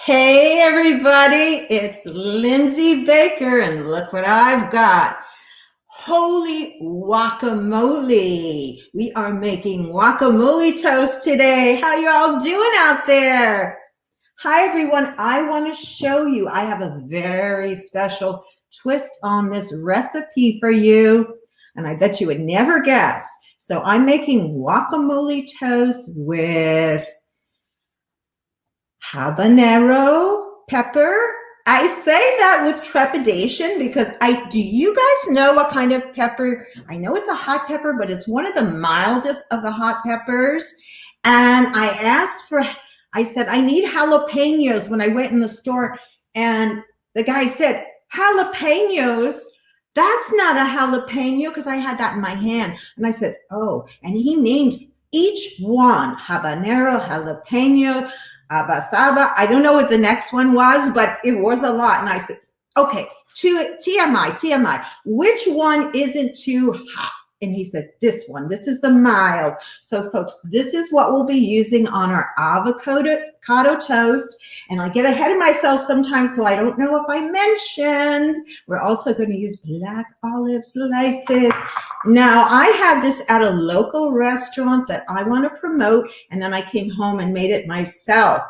Hey everybody, it's Lindsey Baker and look what I've got. Holy guacamole. We are making guacamole toast today. How you all doing out there? Hi everyone, I want to show you, I have a very special twist on this recipe for you, and I bet you would never guess. So I'm making guacamole toast with habanero pepper. I say that with trepidation because do you guys know what kind of pepper? I know it's a hot pepper, but it's one of the mildest of the hot peppers. And I said, I need jalapenos when I went in the store. And the guy said, jalapenos? That's not a jalapeno, because I had that in my hand. And I said, oh, and he named each one, habanero, jalapeno, abasaba. I don't know what the next one was, but it was a lot. And I said, okay, TMI, which one isn't too hot? And he said, this one, this is the mild. So folks, this is what we'll be using on our avocado toast. And I get ahead of myself sometimes, so I don't know if I mentioned, we're also going to use black olive slices. Now, I had this at a local restaurant that I want to promote, and then I came home and made it myself.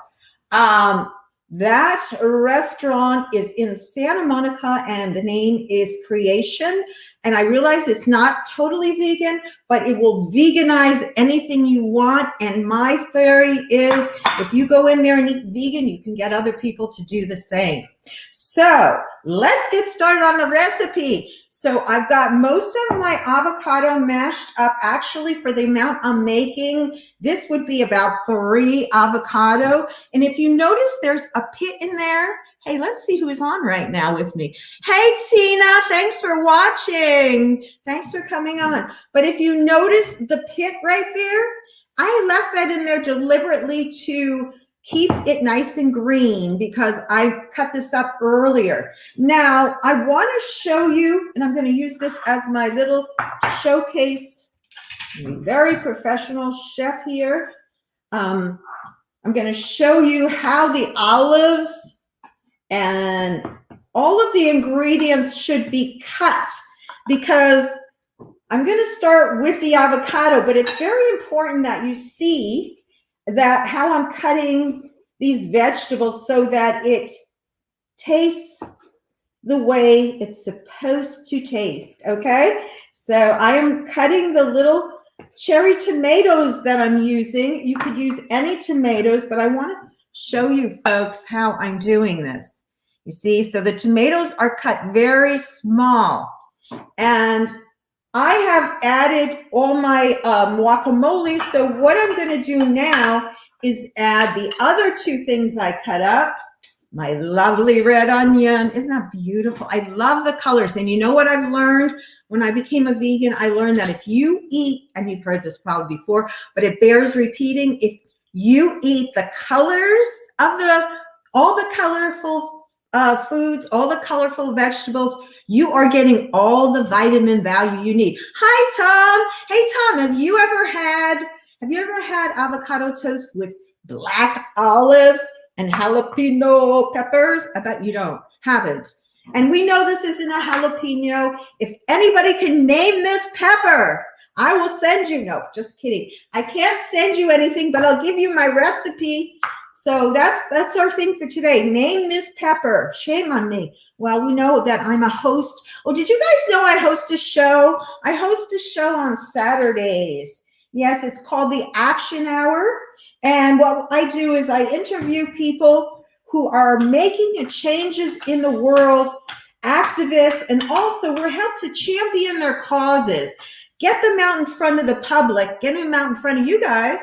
That restaurant is in Santa Monica, and the name is Creation. And I realize it's not totally vegan, but it will veganize anything you want. And my theory is if you go in there and eat vegan, you can get other people to do the same. So let's get started on the recipe. So I've got most of my avocado mashed up. Actually, for the amount I'm making, this would be about 3 avocado. And if you notice, there's a pit in there. Hey, let's see who's on right now with me. Hey, Tina, thanks for watching. Thanks for coming on. But if you notice the pit right there, I left that in there deliberately to keep it nice and green because I cut this up earlier. Now, I want to show you, and I'm going to use this as my little showcase. I'm a very professional chef here. I'm going to show you how the olives and all of the ingredients should be cut, because I'm going to start with the avocado, but it's very important that you see that how I'm cutting these vegetables so that it tastes the way it's supposed to taste, okay? So I am cutting the little cherry tomatoes that I'm using. You could use any tomatoes, but I want to show you folks how I'm doing this. You see, so the tomatoes are cut very small, and I have added all my guacamole. So what I'm going to do now is add the other 2 things I cut up. My lovely red onion. Isn't that beautiful? I love the colors. And you know what I've learned when I became a vegan? I learned that if you eat, and you've heard this probably before, but it bears repeating, if you eat the colors of all the colorful foods, all the colorful vegetables, you are getting all the vitamin value you need. Hi, Tom. Hey, Tom, have you ever had avocado toast with black olives and jalapeno peppers? I bet you haven't. And we know this isn't a jalapeno. If anybody can name this pepper, I will send you. No, just kidding. I can't send you anything, but I'll give you my recipe. So that's our thing for today. Name this pepper. Shame on me. Well, we know that I'm a host. Oh, did you guys know I host a show? I host a show on Saturdays. Yes, it's called the Action Hour. And what I do is I interview people who are making changes in the world, activists, and also we're helped to champion their causes. Get them out in front of the public. Get them out in front of you guys.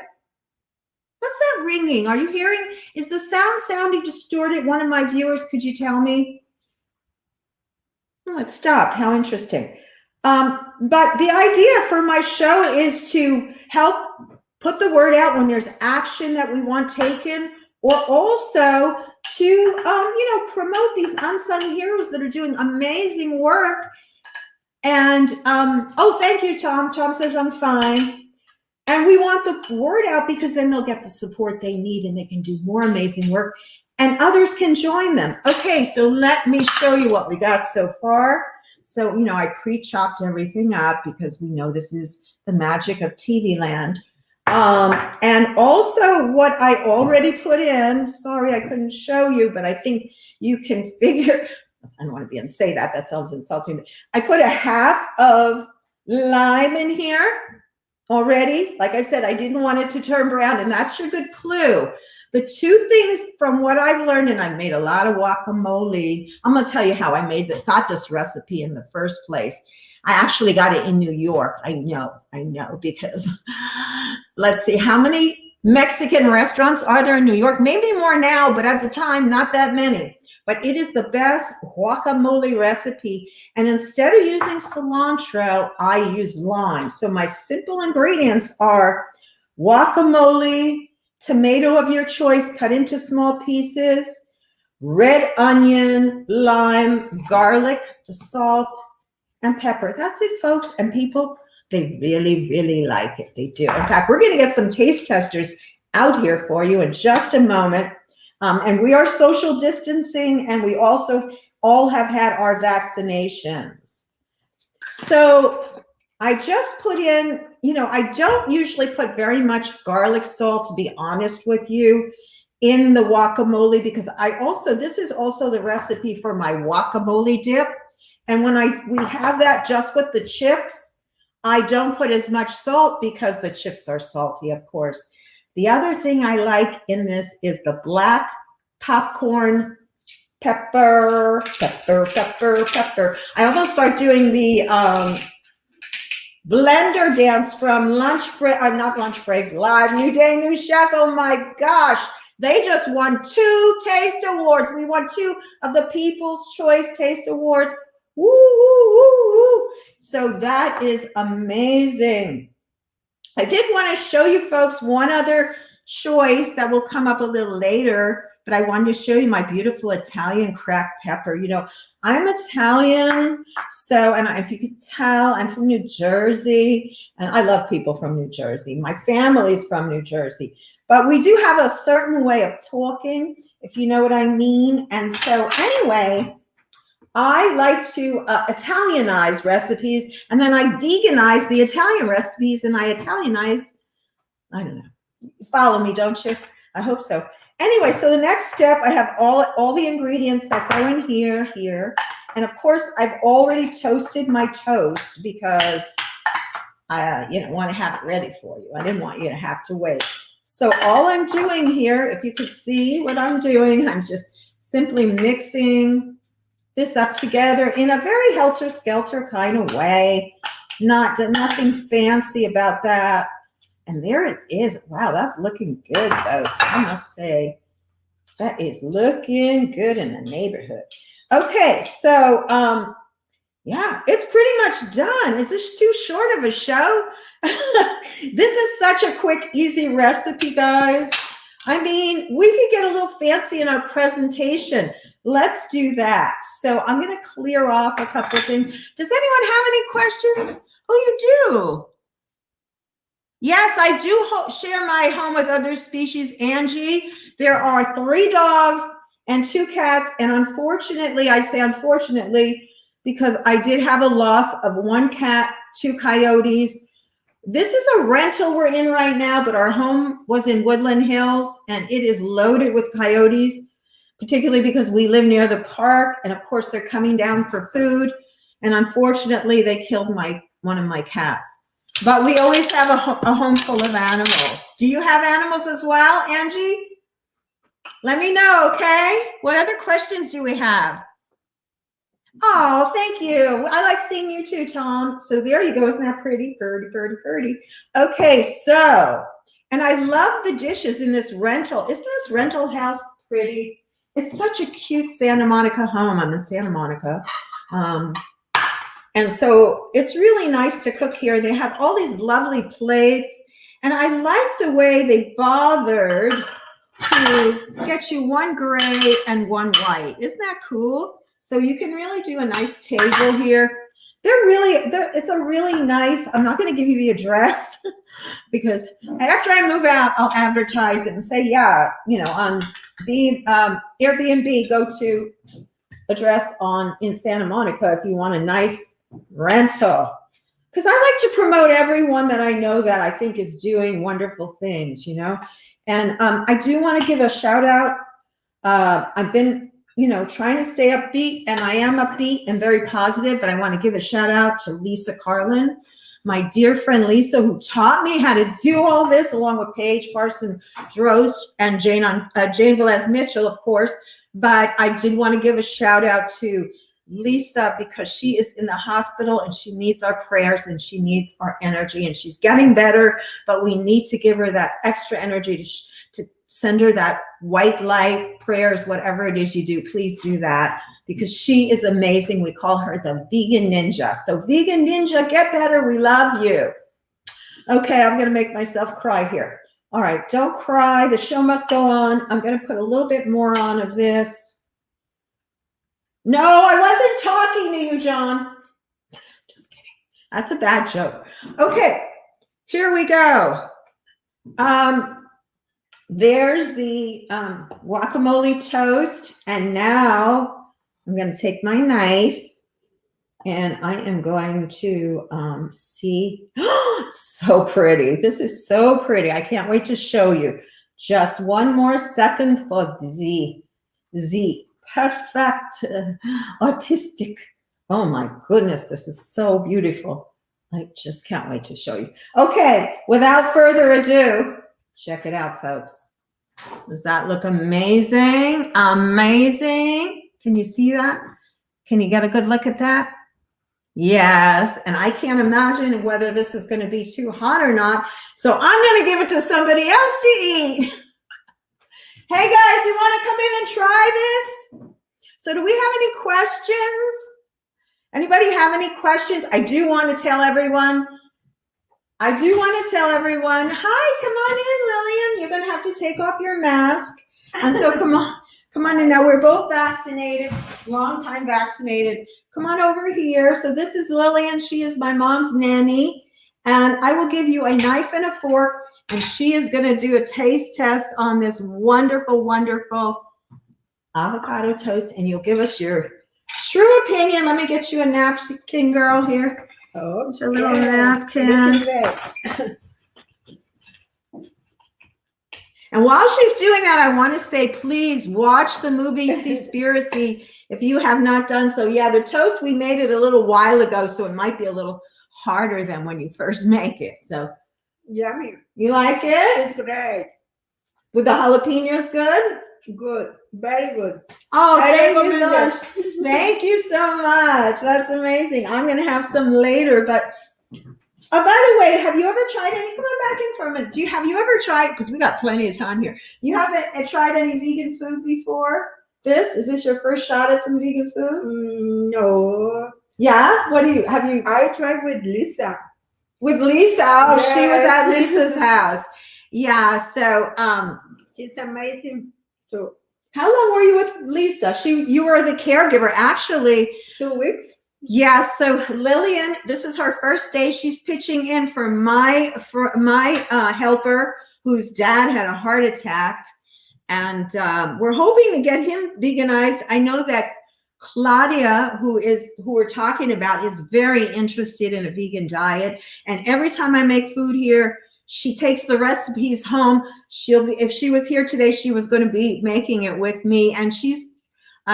What's that ringing? Are you hearing? Is the sound sounding distorted? One of my viewers, could you tell me? Oh, it stopped. How interesting. But the idea for my show is to help put the word out when there's action that we want taken, or also to, promote these unsung heroes that are doing amazing work. And, oh, thank you, Tom. Tom says I'm fine. And we want the word out because then they'll get the support they need and they can do more amazing work. and others can join them. Okay, so let me show you what we got so far. So, you know, I pre-chopped everything up because we know this is the magic of TV land. And also what I already put in, sorry I couldn't show you, but I think you can figure, I don't want to be and say that, that sounds insulting. But I put a half of lime in here already. Like I said, I didn't want it to turn brown, and that's your good clue. The two things from what I've learned, and I made a lot of guacamole. I'm going to tell you how I got this recipe in the first place. I actually got it in New York. I know, because let's see, how many Mexican restaurants are there in New York? Maybe more now, but at the time, not that many. But it is the best guacamole recipe. And instead of using cilantro, I use lime. So my simple ingredients are guacamole, tomato of your choice cut into small pieces, red onion, lime, garlic, the salt, and pepper. That's it, folks. And people, they really, really like it. They do. In fact, we're going to get some taste testers out here for you in just a moment. And we are social distancing, and we also all have had our vaccinations. So I just put in, you know, I don't usually put very much garlic salt, to be honest with you, in the guacamole, because this is also the recipe for my guacamole dip. And when we have that just with the chips, I don't put as much salt because the chips are salty, of course. The other thing I like in this is the black popcorn pepper. I almost start doing the blender dance from not lunch break, live, New Day, New Chef. Oh my gosh. They just won 2 taste awards. We won 2 of the People's Choice Taste Awards. Woo, woo, woo, woo. So that is amazing. I did want to show you folks one other choice that will come up a little later, but I wanted to show you my beautiful Italian cracked pepper. You know, I'm Italian, so, and if you could tell, I'm from New Jersey, and I love people from New Jersey. My family's from New Jersey, but we do have a certain way of talking, if you know what I mean. And so anyway, I like to Italianize recipes, and then I veganize the Italian recipes, and I Italianize, I don't know. You follow me, don't you? I hope so. Anyway, so the next step, I have all the ingredients that go in here. And of course, I've already toasted my toast because I want to have it ready for you. I didn't want you to have to wait. So all I'm doing here, if you could see what I'm doing, I'm just simply mixing this up together in a very helter-skelter kind of way. Nothing fancy about that. And there it is. Wow, that's looking good, folks. I must say, that is looking good in the neighborhood. Okay, so yeah, it's pretty much done. Is this too short of a show? This is such a quick, easy recipe, guys. I mean, we could get a little fancy in our presentation. Let's do that. So I'm going to clear off a couple of things. Does anyone have any questions? Oh, you do? Yes, I do share my home with other species, Angie. There are 3 dogs and 2 cats. And unfortunately, I say unfortunately, because I did have a loss of 1 cat, 2 coyotes. This is a rental we're in right now, but our home was in Woodland Hills, and it is loaded with coyotes, particularly because we live near the park. And of course, they're coming down for food. And unfortunately, they killed one of my cats. But we always have a home full of animals. Do you have animals as well, Angie? Let me know, okay? What other questions do we have? Oh, thank you. I like seeing you too, Tom. So there you go. Isn't that pretty? Pretty. Okay, so, and I love the dishes in this rental. Isn't this rental house pretty? It's such a cute Santa Monica home. I'm in Santa Monica. And so it's really nice to cook here. They have all these lovely plates. And I like the way they bothered to get you 1 gray and 1 white. Isn't that cool? So you can really do a nice table here. It's a really nice, I'm not going to give you the address because after I move out, I'll advertise it and say, yeah, on Airbnb, go to address in Santa Monica if you want a nice rental. Because I like to promote everyone that I know that I think is doing wonderful things, And I do want to give a shout out. I've been trying to stay upbeat, and I am upbeat and very positive, but I want to give a shout out to Lisa Carlin, my dear friend Lisa, who taught me how to do all this, along with Paige Parson-Drost and Jane Velez Mitchell, of course. But I did want to give a shout out to Lisa because she is in the hospital and she needs our prayers and she needs our energy, and she's getting better, but we need to give her that extra energy to send her that white light prayers, whatever it is you do. Please do that because she is amazing. We call her the vegan ninja. So vegan ninja, get better. We love you. Okay, I'm going to make myself cry here. All right, don't cry. The show must go on. I'm going to put a little bit more on of this. No, I wasn't talking to you, John. Just kidding. That's a bad joke. Okay, here we go. There's the guacamole toast. And now I'm going to take my knife and I am going to see. So pretty. This is so pretty. I can't wait to show you. Just one more second for the perfect artistic. Oh my goodness, this is so beautiful. I just can't wait to show you. Okay, without further ado, check it out, folks. Does that look amazing? Amazing. Can you see that? Can you get a good look at that? Yes, and I can't imagine whether this is going to be too hot or not. So I'm going to give it to somebody else to eat. Hey guys, you want to come in and try this? So do we have any questions? Anybody have any questions? I do want to tell everyone. Hi, come on in, Lillian. You're going to have to take off your mask. And so come on in. Now we're both vaccinated, long time vaccinated. Come on over here. So this is Lillian. She is my mom's nanny. And I will give you a knife and a fork. And she is going to do a taste test on this wonderful, wonderful avocado toast. And you'll give us your true opinion. Let me get you a napkin, girl, here. Oh, it's a little napkin. And while she's doing that, I want to say, please watch the movie Seaspiracy if you have not done so. Yeah, the toast, we made it a little while ago, so it might be a little harder than when you first make it. So, yummy. You like it? It's great. With the jalapenos, good? Good. Very good. Oh, thank you so much. Thank you so much. That's amazing. I'm going to have some later, but oh, by the way, have you ever tried any? Come on back in for a minute. Have you ever tried? Because we got plenty of time here. You haven't tried any vegan food before? Is this your first shot at some vegan food? No. Yeah. Have you? I tried with Lisa. With Lisa? Oh, yes. She was at Lisa's house. Yeah. So she's amazing too. How long were you with Lisa? You were the caregiver, actually. 2 weeks. Yeah, so Lillian, this is her first day. She's pitching in for my helper whose dad had a heart attack. And we're hoping to get him veganized. I know that Claudia, who we're talking about, is very interested in a vegan diet. And every time I make food here, she takes the recipes home. If she was here today, she was going to be making it with me. And she's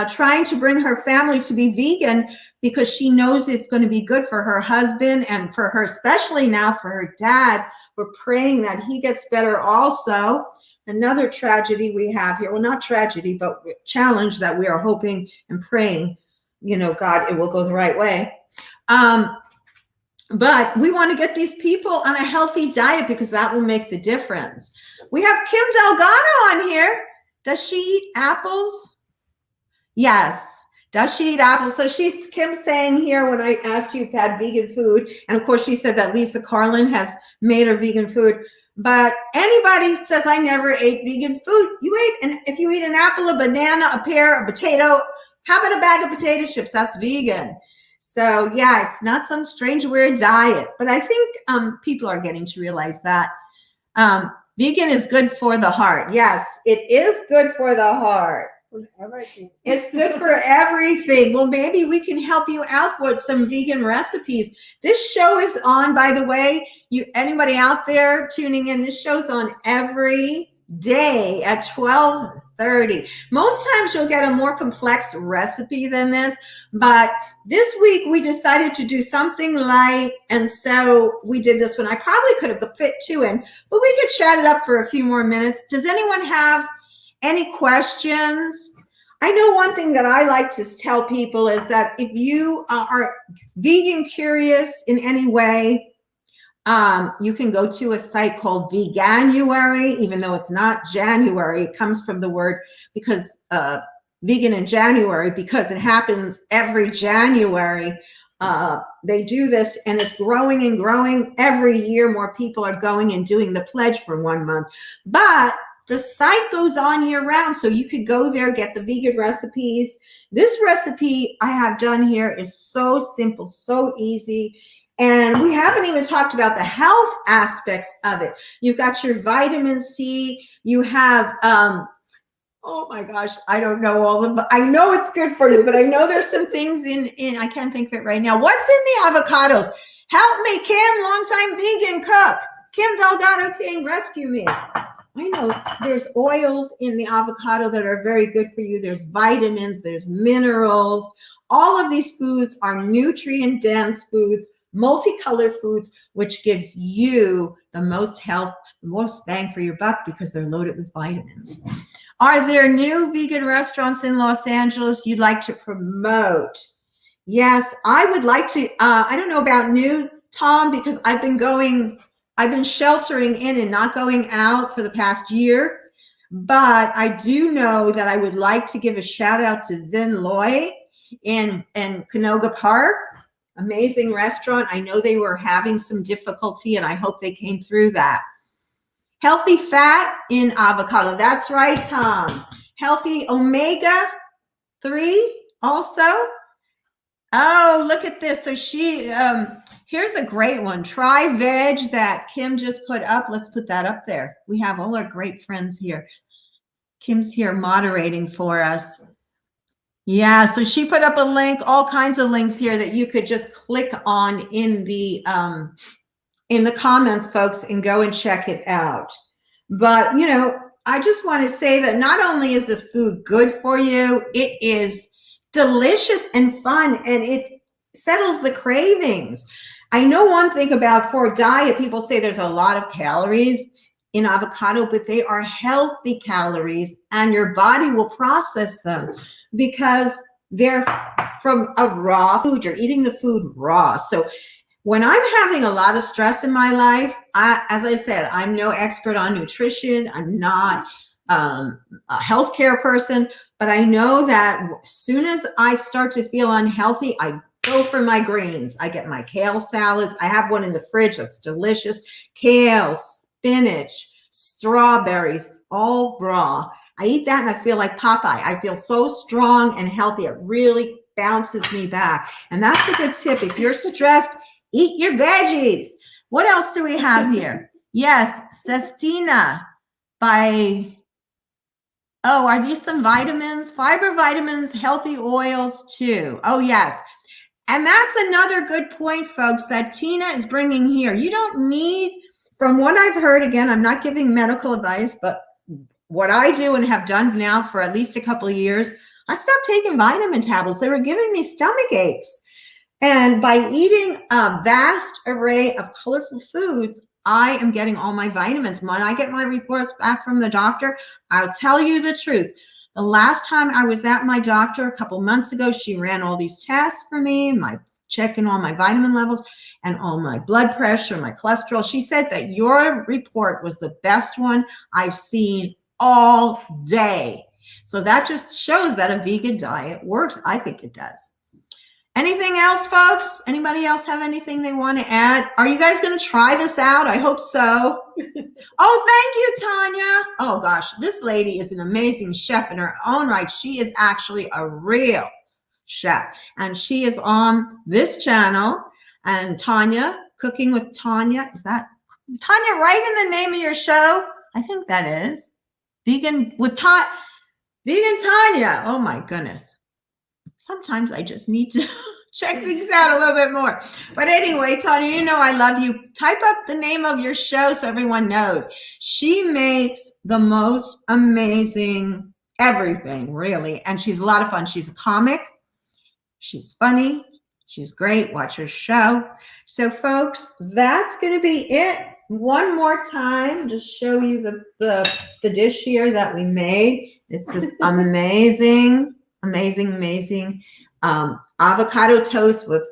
trying to bring her family to be vegan because she knows it's going to be good for her husband and for her, especially now for her dad. We're praying that he gets better also. Another tragedy we have here, well, not tragedy, but challenge that we are hoping and praying, God, it will go the right way. But we want to get these people on a healthy diet because that will make the difference. We have Kim Delgado on here. Does she eat apples? Yes. Does she eat apples? So Kim's saying here when I asked you if you had vegan food, and of course she said that Lisa Carlin has made her vegan food. But anybody says I never ate vegan food, if you eat an apple, a banana, a pear, a potato, how about a bag of potato chips? That's vegan. So yeah, it's not some strange weird diet, but I think people are getting to realize that vegan is good for the heart. Yes, it is good for the heart. Everything. It's good for everything. Well, maybe we can help you out with some vegan recipes. This show is on, by the way, anybody out there tuning in, this show's on every day at 12:30. Most times you'll get a more complex recipe than this, but this week we decided to do something light, and so we did this one. I probably could have fit 2 in, but we could chat it up for a few more minutes. Does anyone have any questions? I know one thing that I like to tell people is that if you are vegan curious in any way, you can go to a site called Veganuary, even though it's not January. It comes from the word because vegan in January, because it happens every January. They do this, and it's growing and growing every year. More people are going and doing the pledge for 1 month, but the site goes on year round, so you could go there, get the vegan recipes. This recipe I have done here is so simple, so easy. And we haven't even talked about the health aspects of it. You've got your vitamin C. You have, oh my gosh, I don't know all of them. I know it's good for you, but I know there's some things in I can't think of it right now. What's in the avocados? Help me, Kim, longtime vegan cook. Kim Delgado King, rescue me. I know there's oils in the avocado that are very good for you. There's vitamins, there's minerals. All of these foods are nutrient-dense foods, multicolored foods, which gives you the most health, the most bang for your buck because they're loaded with vitamins. Are there new vegan restaurants in Los Angeles you'd like to promote? Yes, I would like to. I don't know about new, Tom, because I've been sheltering in and not going out for the past year, but I do know that I would like to give a shout out to Vin Loy in Canoga Park. Amazing restaurant. I know they were having some difficulty, and I hope they came through that. Healthy fat in avocado. That's right, Tom. Healthy omega-3 also. Oh, look at this. So here's a great one. Try veg that Kim just put up. Let's put that up there. We have all our great friends here. Kim's here moderating for us. Yeah, so she put up a link, all kinds of links here that you could just click on in the comments, folks, and go and check it out. But, you know, I just want to say that not only is this food good for you, it is delicious and fun, and it settles the cravings. I know one thing about for diet, people say there's a lot of calories in avocado, but they are healthy calories, and your body will process them because they're from a raw food. You're eating the food raw. So when I'm having a lot of stress in my life, as I said, I'm no expert on nutrition. I'm not a healthcare person, but I know that as soon as I start to feel unhealthy, I go for my greens. I get my kale salads. I have one in the fridge that's delicious. Kale, spinach, strawberries, all raw. I eat that and I feel like Popeye. I feel so strong and healthy. It really bounces me back. And that's a good tip. If you're stressed, eat your veggies. What else do we have here? Yes, Sestina by, oh, are these some vitamins? Fiber vitamins, healthy oils too. Oh, yes. And that's another good point, folks, that Tina is bringing here. You don't need, from what I've heard, again, I'm not giving medical advice, but what I do and have done now for at least a couple of years, I stopped taking vitamin tablets. They were giving me stomach aches. And by eating a vast array of colorful foods, I am getting all my vitamins. When I get my reports back from the doctor, I'll tell you the truth. The last time I was at my doctor a couple months ago, she ran all these tests for me, checking all my vitamin levels and all my blood pressure, my cholesterol. She said that your report was the best one I've seen all day. So that just shows that a vegan diet works. I think it does. Anything else, folks? Anybody else have anything they want to add? Are you guys going to try this out? I hope so. Oh, thank you, Tanya. Oh, gosh, this lady is an amazing chef in her own right. She is actually a real chef. And she is on this channel. And Tanya, Cooking with Tanya. Is that Tanya right in the name of your show? I think that is. Vegan Tanya. Oh my goodness. Sometimes I just need to check things out a little bit more. But anyway, Tanya, you know I love you. Type up the name of your show so everyone knows. She makes the most amazing everything, really. And she's a lot of fun. She's a comic. She's funny. She's great. Watch her show. So, folks, that's going to be it. One more time, just show you the dish here that we made. It's this amazing avocado toast with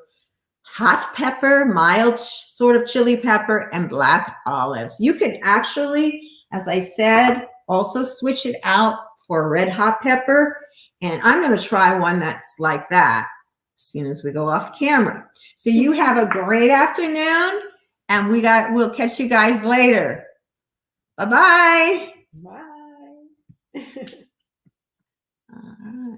hot pepper, mild sort of chili pepper, and black olives. You could actually, as I said, also switch it out for red hot pepper. And I'm going to try one that's like that as soon as we go off camera. So you have a great afternoon, and we'll catch you guys later. Bye-bye. Bye.